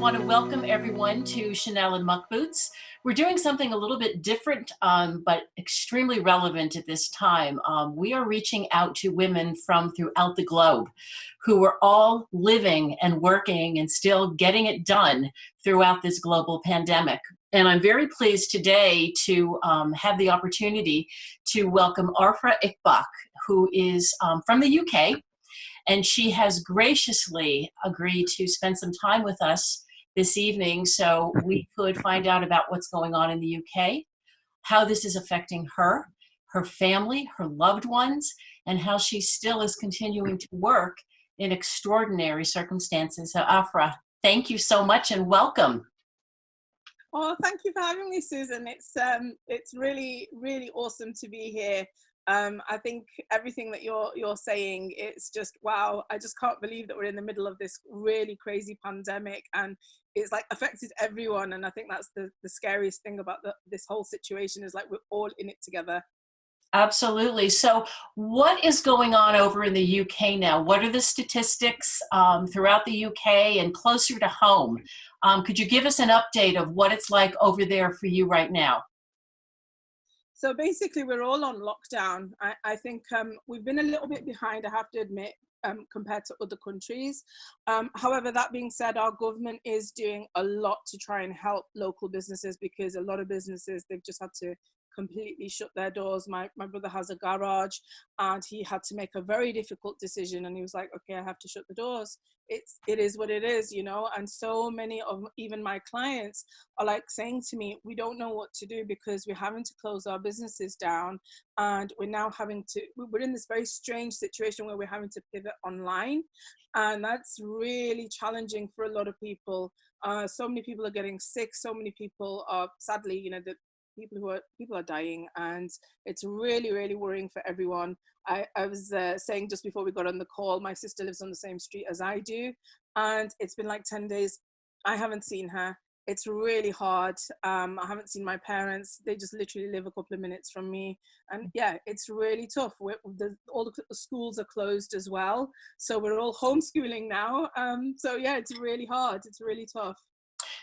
want to welcome everyone to Chanel and Muck Boots. We're doing something a little bit different, but extremely relevant at this time. We are reaching out to women from throughout the globe who are all living and working and still getting it done throughout this global pandemic. And I'm very pleased today to have the opportunity to welcome Arfa Iqbal, who is from the UK. And she has graciously agreed to spend some time with us this evening so we could find out about what's going on in the UK, how this is affecting her, her family, her loved ones, and how she still is continuing to work in extraordinary circumstances. So Afra, thank you so much and welcome. Oh, thank you for having me, Susan. It's really, really awesome to be here. I think everything that you're saying, it's just wow. I just can't believe that we're in the middle of this really crazy pandemic, and it's like affected everyone. And I think that's the scariest thing about this whole situation is like we're all in it together. Absolutely. So what is going on over in the UK now? What are the statistics throughout the UK and closer to home? Could you give us an update of what it's like over there for you right now? So basically, we're all on lockdown. I think we've been a little bit behind, I have to admit, compared to other countries. However, that being said, our government is doing a lot to try and help local businesses, because a lot of businesses, they've just had to completely shut their doors. My brother has a garage, and he had to make a very difficult decision, and he was like, okay, I have to shut the doors. It is what it is, you know. And so many of even my clients are like saying to me, we don't know what to do because we're having to close our businesses down, and we're in this very strange situation where we're having to pivot online, and that's really challenging for a lot of people. So many people are getting sick, so many people are, sadly, you know, the people are dying, and it's really, really worrying for everyone. I was saying just before we got on the call, my sister lives on the same street as I do, and it's been like 10 days. I haven't seen her. It's really hard. I haven't seen my parents. They just literally live a couple of minutes from me. And yeah, it's really tough. All the schools are closed as well. So we're all homeschooling now. So yeah, it's really hard. It's really tough.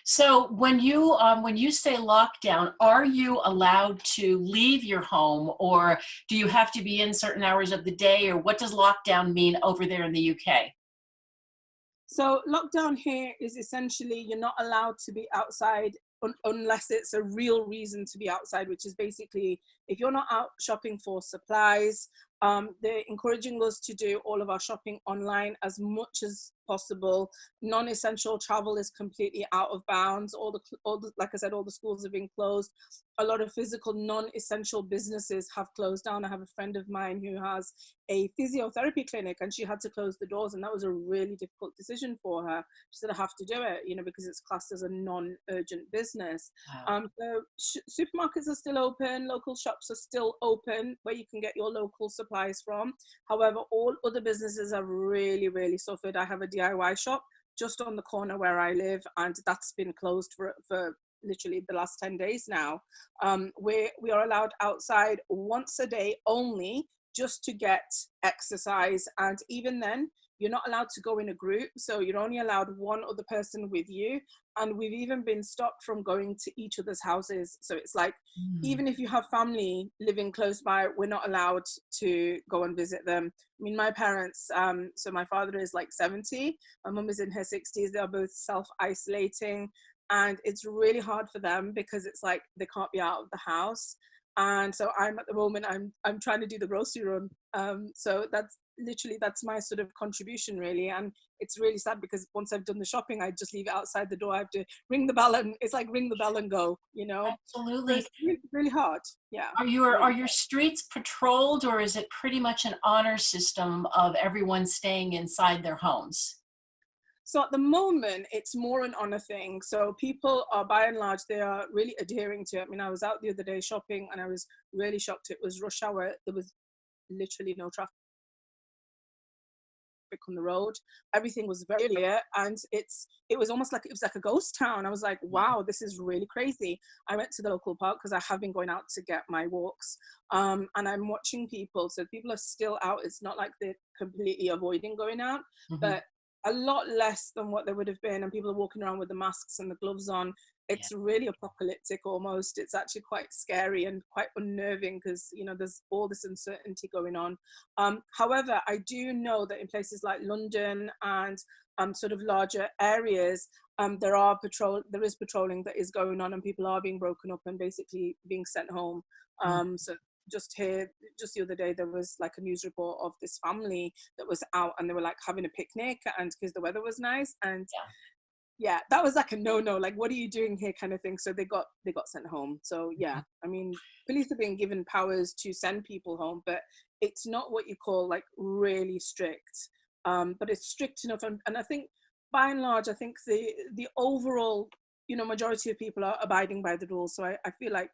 So when you say lockdown, are you allowed to leave your home, or do you have to be in certain hours of the day, or what does lockdown mean over there in the UK? So lockdown here is essentially you're not allowed to be outside unless it's a real reason to be outside, which is basically if you're not out shopping for supplies. They're encouraging us to do all of our shopping online as much as possible. Non-essential travel is completely out of bounds. Like I said, all the schools have been closed. A lot of physical non-essential businesses have closed down. I have a friend of mine who has a physiotherapy clinic, and she had to close the doors, and that was a really difficult decision for her. She said, I have to do it, you know, because it's classed as a non-urgent business. Wow. Supermarkets are still open, local shops are still open where you can get your local supplies from. However, all other businesses have really, really suffered. I have a DIY shop just on the corner where I live, and that's been closed for literally the last 10 days now. We are allowed outside once a day only, just to get exercise, and even then you're not allowed to go in a group, so you're only allowed one other person with you. And we've even been stopped from going to each other's houses. So it's like, even if you have family living close by, we're not allowed to go and visit them. I mean, my parents, so my father is like 70, my mum is in her 60s. They are both self-isolating, and it's really hard for them because it's like they can't be out of the house. And so I'm at the moment, I'm trying to do the grocery run. So that's my sort of contribution really. And it's really sad because once I've done the shopping, I just leave it outside the door. I have to ring the bell, and it's like ring the bell and go, you know. So Absolutely. it's really, really hard. Yeah. Are your streets patrolled, or is it pretty much an honor system of everyone staying inside their homes? So at the moment, it's more an honor thing. So people are, by and large, they are really adhering to it. I mean, I was out the other day shopping, and I was really shocked. It was rush hour. There was literally no traffic on the road. Everything was very clear, and it was almost like it was like a ghost town. I was like, wow, this is really crazy. I went to the local park because I have been going out to get my walks, and I'm watching people. So people are still out. It's not like they're completely avoiding going out, Mhm. but a lot less than what they would have been, and people are walking around with the masks and the gloves on. Yeah. It's really apocalyptic almost. It's actually quite scary and quite unnerving because, you know, there's all this uncertainty going on. However, I do know that in places like London and sort of larger areas, there is patrolling that is going on, and people are being broken up and basically being sent home. So just the other day, there was like a news report of this family that was out, and they were like having a picnic, and because the weather was nice, and yeah, that was like a no, like, what are you doing here, kind of thing. So they got sent home. So yeah, I mean, police are being given powers to send people home, but it's not what you call like really strict. But it's strict enough, and I think by and large, I think the overall, you know, majority of people are abiding by the rules. So I feel like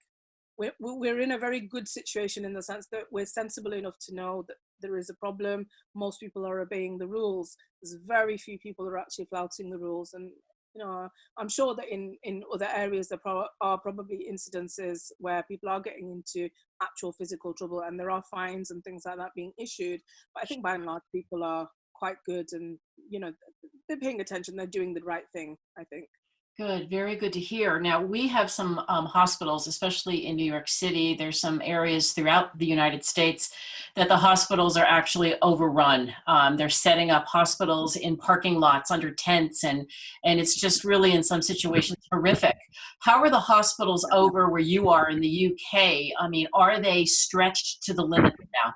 we're in a very good situation in the sense that we're sensible enough to know that there is a problem. Most people are obeying the rules. There's very few people who are actually flouting the rules. And, you know, I'm sure that in other areas there are probably incidences where people are getting into actual physical trouble, and there are fines and things like that being issued. But I think by and large people are quite good, and, you know, they're paying attention. They're doing the right thing, I think. Good, very good to hear. Now, we have some hospitals, especially in New York City. There's some areas throughout the United States that the hospitals are actually overrun. They're setting up hospitals in parking lots under tents, and it's just really, in some situations, horrific. How are the hospitals over where you are in the UK? I mean, are they stretched to the limit now?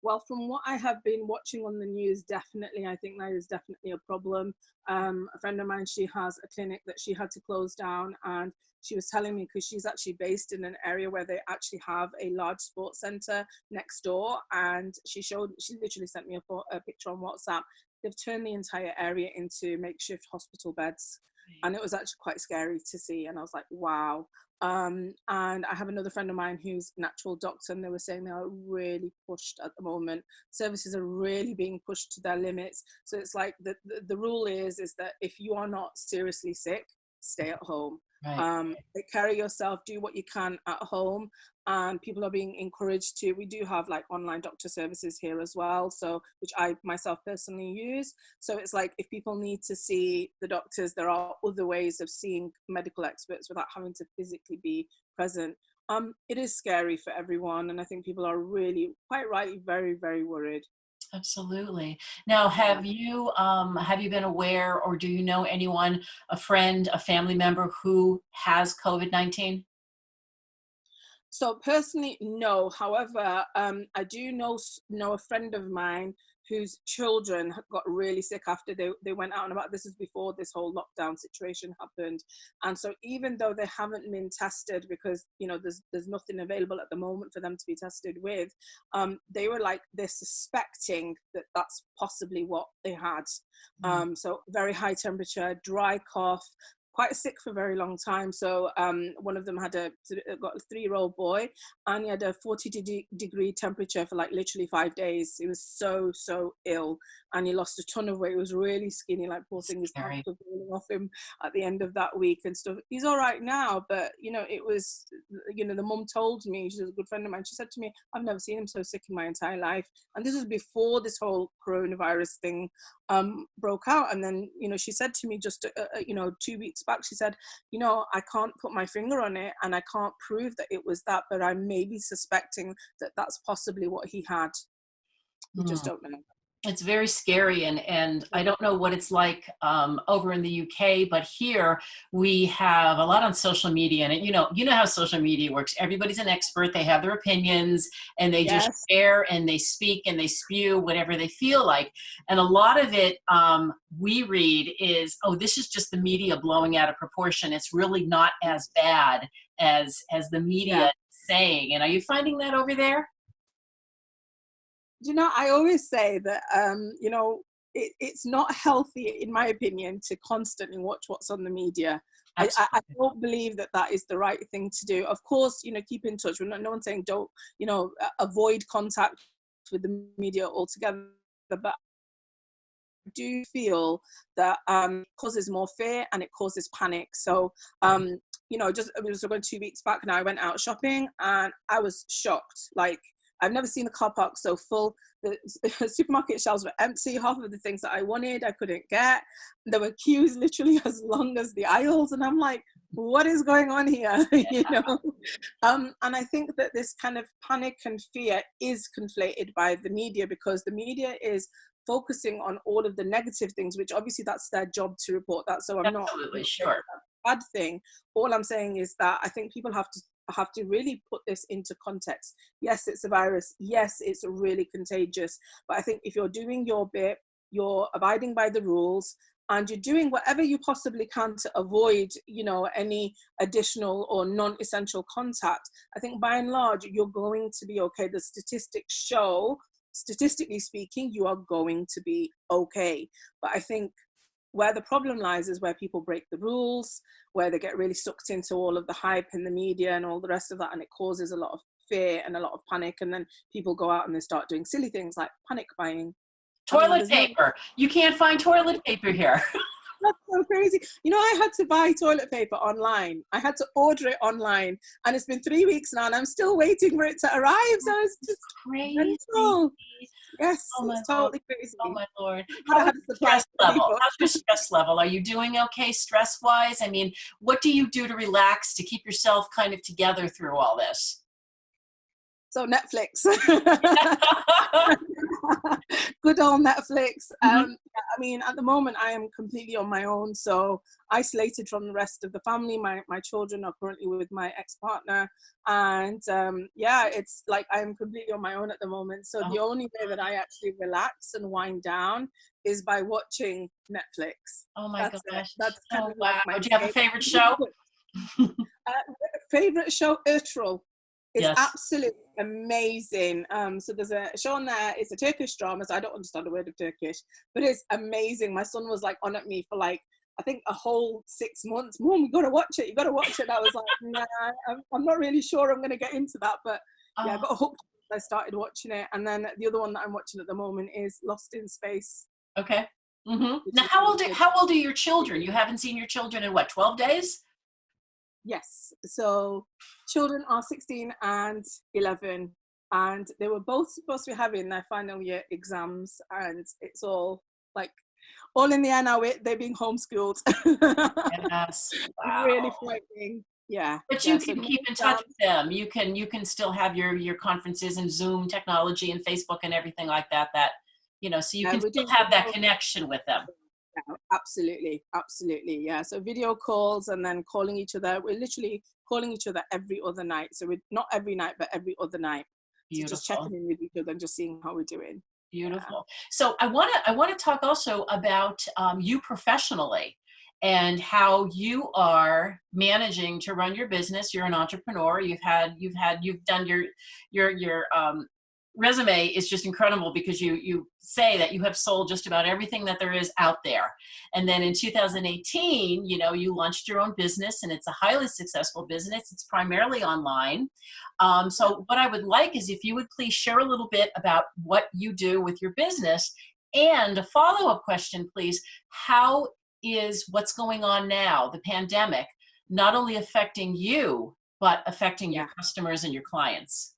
Well, from what I have been watching on the news, definitely, I think that is definitely a problem. A friend of mine, she has a clinic that she had to close down, and she was telling me, because she's actually based in an area where they actually have a large sports center next door, and she literally sent me a picture on WhatsApp. They've turned the entire area into makeshift hospital beds, and it was actually quite scary to see. And I was like, wow. And I have another friend of mine who's an actual doctor, and they were saying they are really pushed at the moment. Services are really being pushed to their limits. So it's like the rule is that if you are not seriously sick, stay at home. Right. Take care of yourself, do what you can at home, and people are being encouraged to. We do have like online doctor services here as well, so which I myself personally use. So it's like, if people need to see the doctors, there are other ways of seeing medical experts without having to physically be present. It is scary for everyone, and I think people are really, quite rightly, very, very worried. Absolutely. Now, Yeah. have you been aware, or do you know anyone, a friend, a family member who has COVID-19? So personally, no. However, I do know a friend of mine whose children got really sick after they went out and about. This is before this whole lockdown situation happened, and so even though they haven't been tested, because, you know, there's nothing available at the moment for them to be tested with, they were like, they're suspecting that that's possibly what they had. Mm. So very high temperature, dry cough, quite sick for a very long time. So one of them got a 3-year-old boy, and he had a 40-degree temperature for like literally 5 days. He was so ill, and he lost a ton of weight. He was really skinny, like, poor thing, his pants Scary. were falling off him at the end of that week and stuff. He's all right now, but, you know, it was, you know, the mum told me, she's a good friend of mine, she said to me, I've never seen him so sick in my entire life. And this was before this whole coronavirus thing broke out. And then, you know, she said to me just, you know, 2 weeks back, she said, you know, I can't put my finger on it, and I can't prove that it was that, but I may be suspecting that that's possibly what he had. We just Mm. don't know. It's very scary, and I don't know what it's like over in the UK, but here we have a lot on social media, and you know how social media works. Everybody's an expert; they have their opinions, and they just Yes. share and they speak and they spew whatever they feel like. And a lot of it we read is, oh, this is just the media blowing out of proportion. It's really not as bad as the media Yeah. is saying. And are you finding that over there? You know, I always say that, you know, it's not healthy, in my opinion, to constantly watch what's on the media. I Absolutely. don't believe that that is the right thing to do. Of course, you know, keep in touch. No one's saying don't, you know, avoid contact with the media altogether. But I do feel that causes more fear, and it causes panic. So, Right. you know, just, it was about 2 weeks back now, I went out shopping, and I was shocked. Like, I've never seen a car park so full. The supermarket shelves were empty. Half of the things that I wanted, I couldn't get. There were queues literally as long as the aisles. And I'm like, what is going on here? You know? And I think that this kind of panic and fear is conflated by the media, because the media is focusing on all of the negative things, which obviously that's their job to report that. So I'm not Absolutely, sure. bad thing. All I'm saying is that I think people have to really put this into context. Yes, it's a virus. Yes, it's really contagious. But I think if you're doing your bit, you're abiding by the rules, and you're doing whatever you possibly can to avoid, you know, any additional or non-essential contact, I think by and large, you're going to be okay. The statistics show, statistically speaking, you are going to be okay. But I think where the problem lies is where people break the rules, where they get really sucked into all of the hype in the media and all the rest of that, and it causes a lot of fear and a lot of panic, and then people go out and they start doing silly things like panic buying. Toilet paper. You can't find toilet paper here. That's so crazy. You know, I had to buy toilet paper online. I had to order it online, and it's been 3 weeks now, and I'm still waiting for it to arrive. So it's just Crazy. mental. Yes, Oh it's totally crazy. Oh my Lord. How's your stress level? How's your stress level? Are you doing okay stress-wise? I mean, what do you do to relax, to keep yourself kind of together through all this? So Netflix. Good old Netflix. I mean, at the moment, I am completely on my own, so isolated from the rest of the family. My children are currently with my ex-partner, and yeah, it's like I'm completely on my own at the moment. So the only way that I actually relax and wind down is by watching Netflix. Oh my gosh. That's kind of like my Do you have a favorite show? Favorite show, Ertugrul. It's Yes. absolutely amazing. So there's a show on there. It's a Turkish drama, so I don't understand a word of Turkish, but it's amazing. My son was like on at me for like, I think a whole 6 months. Mom, you gotta watch it. You gotta watch it. And I was like, nah, I'm not really sure I'm gonna get into that, but yeah, I got hooked. I started watching it, and then the other one that I'm watching at the moment is Lost in Space. Okay. Now, how old are your children? You haven't seen your children in what, 12 days? Yes. So children are 16 and 11, and they were both supposed to be having their final year exams, and it's all like all in the air now. They're being homeschooled. Yes. Wow. Really frightening. Yeah. But you can keep in touch with them. You can still have your conferences and Zoom technology and Facebook and everything like that, you know, so you can still have that connection with them. Yeah, absolutely. Yeah. So video calls, and then calling each other. We're literally calling each other every other night. So we're not every night, but every other night. So just checking in with each other and just seeing how we're doing. Beautiful. Yeah. So I want to talk also about you professionally and how you are managing to run your business. You're an entrepreneur. You've done your resume is just incredible, because you say that you have sold just about everything that there is out there. And then in 2018, you know, you launched your own business, and it's a highly successful business. It's primarily online. So what I would like is if you would please share a little bit about what you do with your business, and a follow-up question, please. How is what's going on now, the pandemic, not only affecting you, but affecting your customers and your clients?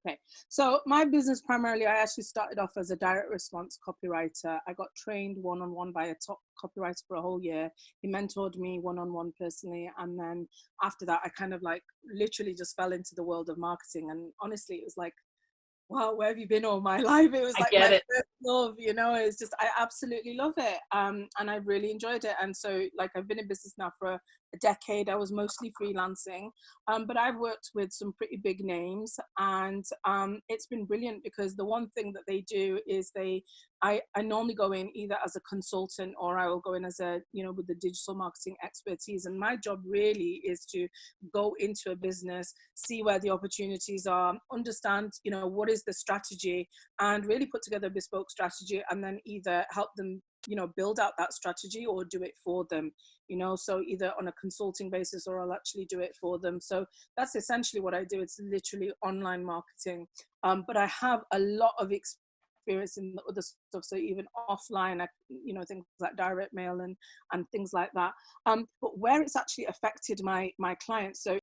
Okay, so my business primarily, I actually started off as a direct response copywriter. I got trained one-on-one by a top copywriter for a whole year. He mentored me one-on-one personally. And then after that, I kind of like literally just fell into the world of marketing. And honestly, it was like, wow, where have you been all my life? It was like my first love, you know. It's just, I absolutely love it. And I really enjoyed it. And so like, I've been in business now for a decade. I was mostly freelancing, but I've worked with some pretty big names, and it's been brilliant, because the one thing that they do is I normally go in either as a consultant, or I will go in as a, you know, with the digital marketing expertise. And my job really is to go into a business, see where the opportunities are, understand, you know, what is the strategy, and really put together a bespoke strategy, and then either help them, you know, build out that strategy, or do it for them, you know. So either on a consulting basis, or I'll actually do it for them. So that's essentially what I do. It's literally online marketing. But I have a lot of experience in the other stuff, so even offline, you know, things like direct mail and things like that. But where it's actually affected my clients, so